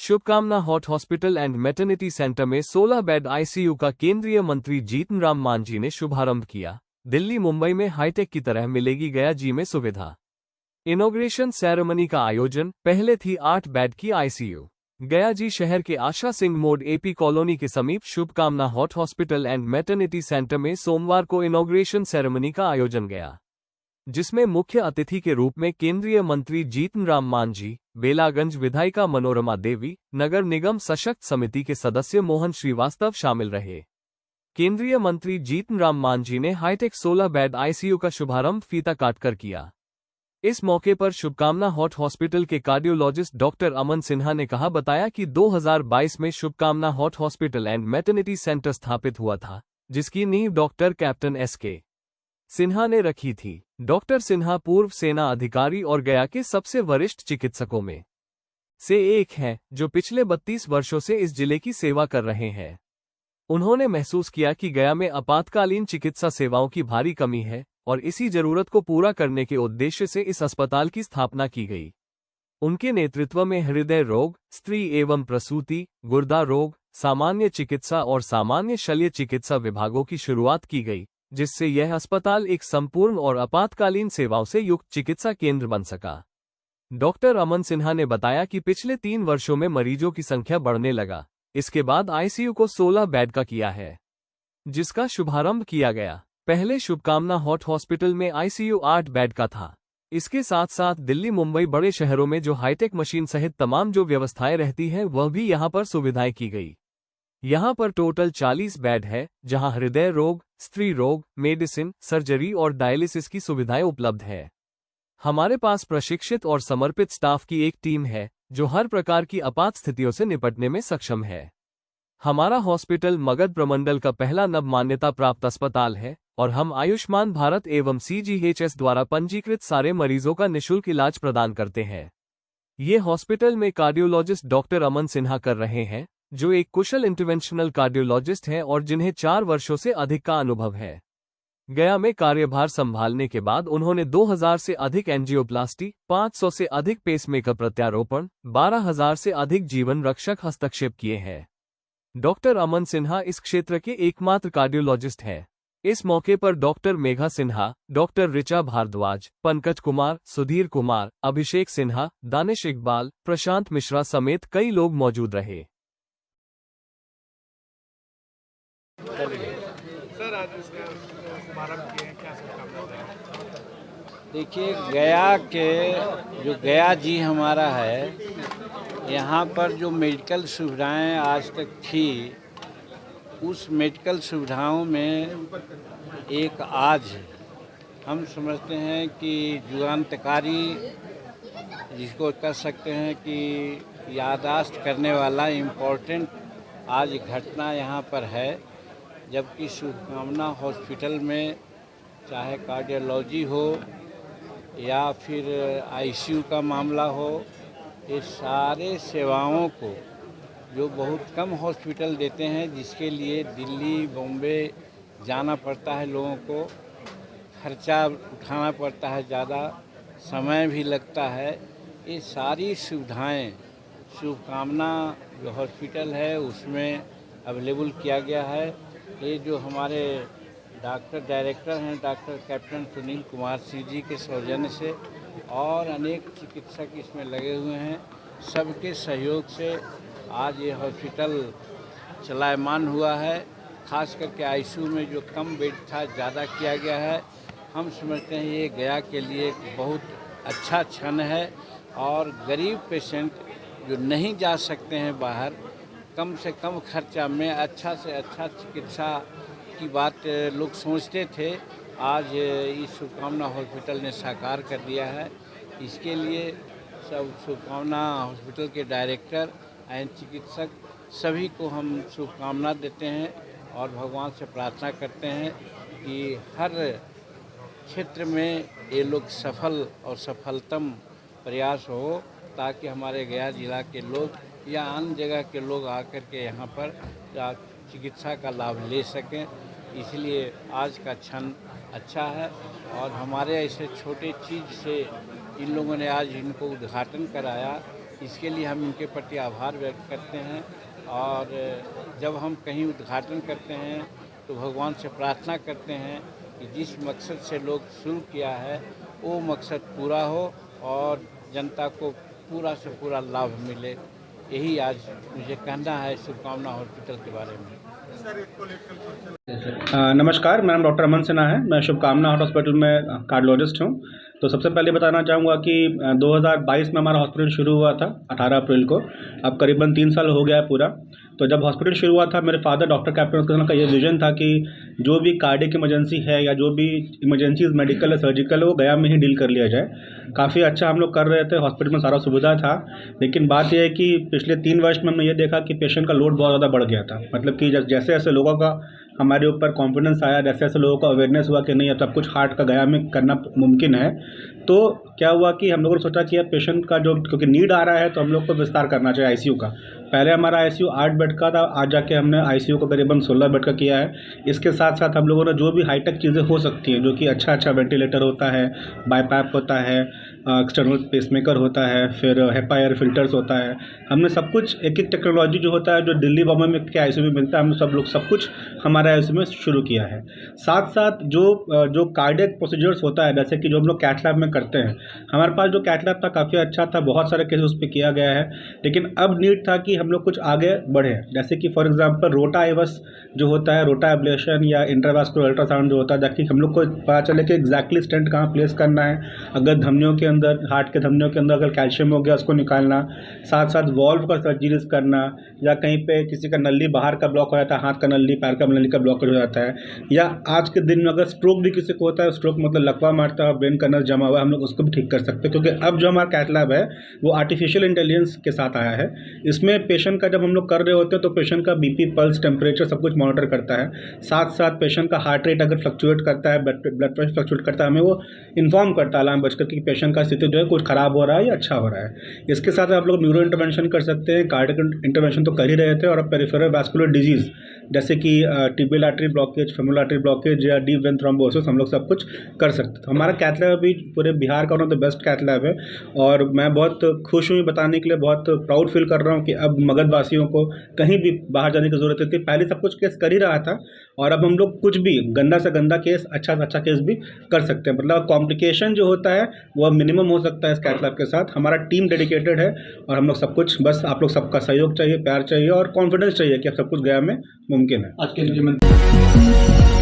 शुभकामना hot hospital and maternity centre में 16 bed ICU का केंद्रीय मंत्री जीतन राम मांझी ने शुभारंभ किया। दिल्ली मुंबई में हाईटेक की तरह मिलेगी गया जी में सुविधा। इनॉग्रेशन सेरेमनी का आयोजन। पहले थी 8 बेड की आईसीयू। गया जी शहर के आशा सिंह मोड़ एपी कॉलोनी के समीप शुभकामना hot hospital and maternity centre में सोमवार को इनॉग्रेशन सेरेमनी का आयोजन गया, जिसमें मुख्य अतिथि के रूप में केंद्रीय मंत्री जीतन राम मांझी, बेलागंज विधायिका मनोरमा देवी, नगर निगम सशक्त समिति के सदस्य मोहन श्रीवास्तव शामिल रहे। केंद्रीय मंत्री जीतन राम मांझी ने हाईटेक 16 बेड आईसीयू का शुभारंभ फीता काटकर किया। इस मौके पर शुभकामना हॉट हॉस्पिटल के कार्डियोलॉजिस्ट डॉक्टर अमन सिन्हा ने बताया कि 2022 में शुभकामना hot hospital and maternity centre स्थापित हुआ था, जिसकी नींव डॉक्टर कैप्टन एस.के. सिन्हा ने रखी थी। डॉक्टर सिन्हा पूर्व सेना अधिकारी और गया के सबसे वरिष्ठ चिकित्सकों में से एक हैं, जो पिछले 32 वर्षों से इस जिले की सेवा कर रहे हैं। उन्होंने महसूस किया कि गया में आपातकालीन चिकित्सा सेवाओं की भारी कमी है और इसी जरूरत को पूरा करने के उद्देश्य से इस अस्पताल की स्थापना की गई। उनके नेतृत्व में हृदय रोग, स्त्री एवं प्रसूति, गुर्दा रोग, सामान्य चिकित्सा और सामान्य शल्य चिकित्सा विभागों की शुरुआत की गई, जिससे यह अस्पताल एक संपूर्ण और आपातकालीन सेवाओं से युक्त चिकित्सा केंद्र बन सका। डॉक्टर अमन सिन्हा ने बताया कि पिछले 3 वर्षों में मरीजों की संख्या बढ़ने लगा। इसके बाद आईसीयू को 16 बेड का किया है, जिसका शुभारंभ किया गया। पहले शुभकामना हॉट हॉस्पिटल में आईसीयू 8 बेड का था। इसके साथ साथ दिल्ली मुंबई बड़े शहरों में जो हाईटेक मशीन सहित तमाम जो व्यवस्थाएं रहती हैं वह भी यहां पर सुविधाएं की गई। यहां पर टोटल 40 बेड है, जहां हृदय रोग, स्त्री रोग, मेडिसिन, सर्जरी और डायलिसिस की सुविधाएं उपलब्ध है। हमारे पास प्रशिक्षित और समर्पित स्टाफ की एक टीम है, जो हर प्रकार की आपात स्थितियों से निपटने में सक्षम है। हमारा हॉस्पिटल मगध प्रमंडल का पहला नव मान्यता प्राप्त अस्पताल है और हम आयुष्मान भारत एवं CGHS द्वारा पंजीकृत सारे मरीजों का निःशुल्क इलाज प्रदान करते हैं। ये हॉस्पिटल में कार्डियोलॉजिस्ट डॉक्टर अमन सिन्हा कर रहे हैं, जो एक कुशल इंटरवेंशनल कार्डियोलॉजिस्ट हैं और जिन्हें 4 वर्षों से अधिक का अनुभव है। गया में कार्यभार संभालने के बाद उन्होंने 2000 से अधिक एंजियोप्लास्टी, 500 से अधिक पेसमेकर प्रत्यारोपण, 12,000 से अधिक जीवन रक्षक हस्तक्षेप किए हैं। डॉक्टर अमन सिन्हा इस क्षेत्र के एकमात्र कार्डियोलॉजिस्ट हैं। इस मौके पर डॉक्टर मेघा सिन्हा, डॉक्टर ऋचा भारद्वाज, पंकज कुमार, सुधीर कुमार, अभिषेक सिन्हा, दानिश इकबाल, प्रशांत मिश्रा समेत कई लोग मौजूद रहे। सर, आज इसका शुभारंभ किए, क्या शुभकामनाएं? देखिए, गया के जो गया जी हमारा है, यहाँ पर जो मेडिकल सुविधाएं आज तक थी, उस मेडिकल सुविधाओं में एक आज हम समझते हैं कि युगांतकारी, जिसको कह सकते हैं कि याददाश्त करने वाला इम्पोर्टेंट आज घटना यहाँ पर है। जबकि शुभकामना हॉस्पिटल में चाहे कार्डियोलॉजी हो या फिर आईसीयू का मामला हो, ये सारे सेवाओं को जो बहुत कम हॉस्पिटल देते हैं, जिसके लिए दिल्ली बॉम्बे जाना पड़ता है, लोगों को खर्चा उठाना पड़ता है, ज़्यादा समय भी लगता है। ये सारी सुविधाएं शुभकामना जो हॉस्पिटल है उसमें अवेलेबल किया गया है। ये जो हमारे डॉक्टर डायरेक्टर हैं, डॉक्टर कैप्टन सुनील कुमार सिंह जी के सौजन्य से और अनेक चिकित्सक इसमें लगे हुए हैं, सबके सहयोग से आज ये हॉस्पिटल चलायमान हुआ है। खास करके आईसीयू में जो कम बेड था, ज़्यादा किया गया है। हम समझते हैं ये गया के लिए एक बहुत अच्छा क्षण है और गरीब पेशेंट जो नहीं जा सकते हैं बाहर, कम से कम खर्चा में अच्छा से अच्छा चिकित्सा की बात लोग सोचते थे, आज इस शुभकामना हॉस्पिटल ने साकार कर दिया है। इसके लिए सब शुभकामना हॉस्पिटल के डायरेक्टर एवं चिकित्सक सभी को हम शुभकामना देते हैं और भगवान से प्रार्थना करते हैं कि हर क्षेत्र में ये लोग सफल और सफलतम प्रयास हो, ताकि हमारे गया जिला के लोग या अन्य जगह के लोग आकर के यहाँ पर चिकित्सा का लाभ ले सकें। इसलिए आज का क्षण अच्छा है और हमारे ऐसे छोटे चीज़ से इन लोगों ने आज इनको उद्घाटन कराया, इसके लिए हम उनके प्रति आभार व्यक्त करते हैं। और जब हम कहीं उद्घाटन करते हैं तो भगवान से प्रार्थना करते हैं कि जिस मकसद से लोग शुरू किया है वो मकसद पूरा हो और जनता को पूरा से पूरा लाभ मिले। यही आज मुझे कहना है शुभकामना हॉस्पिटल के बारे में। नमस्कार, मेरा नाम डॉक्टर अमन सिन्हा है। मैं शुभकामना हार्ट हॉस्पिटल में कार्डियोलॉजिस्ट हूँ। तो सबसे पहले बताना चाहूँगा कि 2022 में हमारा हॉस्पिटल शुरू हुआ था 18 अप्रैल को। अब करीबन 3 साल हो गया है पूरा। तो जब हॉस्पिटल शुरू हुआ था, मेरे फादर डॉक्टर कैप्टन उसका का ये विजन था कि जो भी कार्डियक इमरजेंसी है या जो भी इमरजेंसीज मेडिकल है, सर्जिकल है, वो गया में ही डील कर लिया जाए। काफ़ी अच्छा हम लोग कर रहे थे, हॉस्पिटल में सारा सुविधा था। लेकिन बात यह है कि पिछले 3 वर्ष में हमने ये देखा कि पेशेंट का लोड बहुत ज़्यादा बढ़ गया था। मतलब कि जैसे जैसे लोगों का हमारे ऊपर कॉन्फिडेंस आया, जैसे जैसे लोगों को अवेयरनेस हुआ कि नहीं अब सब कुछ हार्ट का गया में करना मुमकिन है, तो क्या हुआ कि हम लोगों ने सोचा कि अब पेशेंट का जो क्योंकि नीड आ रहा है तो हम लोग को विस्तार करना चाहिए आईसीयू का। पहले हमारा आईसीयू 8 बेड का था, आज जाके हमने आईसीयू को करीबन 16 बेड का किया है। इसके साथ साथ हम लोगों ने जो भी हाईटेक चीज़ें हो सकती हैं, जो कि अच्छा वेंटिलेटर होता है, बाईपैप होता है, एक्सटर्नल पेसमेकर होता है, फिर हेपा एयर फिल्टर्स होता है, हमने सब कुछ एक एक टेक्नोलॉजी जो होता है जो दिल्ली बॉम्बे में के आईसीयू में मिलता है, हमने सब कुछ हमारे आईसीयू में शुरू किया है। साथ साथ जो कार्डियक प्रोसीजर्स होता है, जैसे कि जो हम लोग कैथ लैब में करते हैं, हमारे पास जो कैथ लैब था काफ़ी अच्छा था, बहुत सारे केसेस उस पर किया गया है। लेकिन अब नीड था कि हम लोग कुछ आगे बढ़े, जैसे कि फॉर एग्जांपल रोटा एवस जो होता है, रोटा एब्लेशन या इंट्रावास्कुलर अल्ट्रासाउंड जो होता है, ताकि हम लोग को पता चले कि एग्जैक्टली स्टेंट कहाँ प्लेस करना है। अगर धमनियों के अंदर, हार्ट के धमनियों के अंदर अगर कैल्शियम हो गया उसको निकालना, साथ साथ वॉल्व का सर्जरीज करना, या कहीं पे किसी का नली बाहर का ब्लॉक हो जाता है, हाथ का नली, पैर का नली का ब्लॉकेज हो जाता है, या आज के दिन में अगर स्ट्रोक भी किसी को होता है, स्ट्रोक मतलब लकवा मारता है, ब्रेन का नस जमा हुआ है, हम लोग उसको भी ठीक कर सकते हैं। क्योंकि अब जो हमारा कैथ लैब है वो आर्टिफिशियल इंटेलिजेंस के साथ आया है। इसमें पेशेंट का जब हम लोग कर रहे होते हैं तो पेशेंट का बीपी, पल्स, टेम्परेचर सब कुछ मॉनिटर करता है। साथ साथ पेशेंट का हार्ट रेट अगर फ्लक्चुएट करता है, ब्लड प्रेशर फ्लक्चुएट करता है, हमें वो इन्फॉर्म करता है अलार्म बजकर कि पेशेंट का स्थिति जो है कुछ खराब हो रहा है या अच्छा हो रहा है। इसके साथ आप लोग न्यूरो इंटरवेंशन कर सकते हैं, कार्डियक इंटरवेंशन तो कर ही रहे थे, और अब पेरिफेरल वैस्कुलर डिजीज़ जैसे कि tibial artery blockage, femoral artery blockage या डीप वेन थ्रोम्बोसिस हम लोग सब कुछ कर सकते हैं। तो हमारा कैथ लैब अभी पूरे बिहार का one of the best cath lab है, और मैं बहुत खुश हूँ बताने के लिए, बहुत प्राउड फील कर रहा हूँ कि अब मगध वासियों को कहीं भी बाहर जाने की ज़रूरत थी। पहले सब कुछ केस कर ही रहा था, और अब हम लोग कुछ भी गंदा से गंदा केस, अच्छा से अच्छा केस भी कर सकते हैं। मतलब कॉम्प्लिकेशन जो होता है वो मिनिमम हो सकता है इस कैथ लैब के साथ। हमारा टीम डेडिकेटेड है, और हम लोग सब कुछ, बस आप लोग सबका सहयोग चाहिए, प्यार चाहिए और कॉन्फिडेंस चाहिए कि अब सब कुछ गया में मुमकिन है। आज के लिए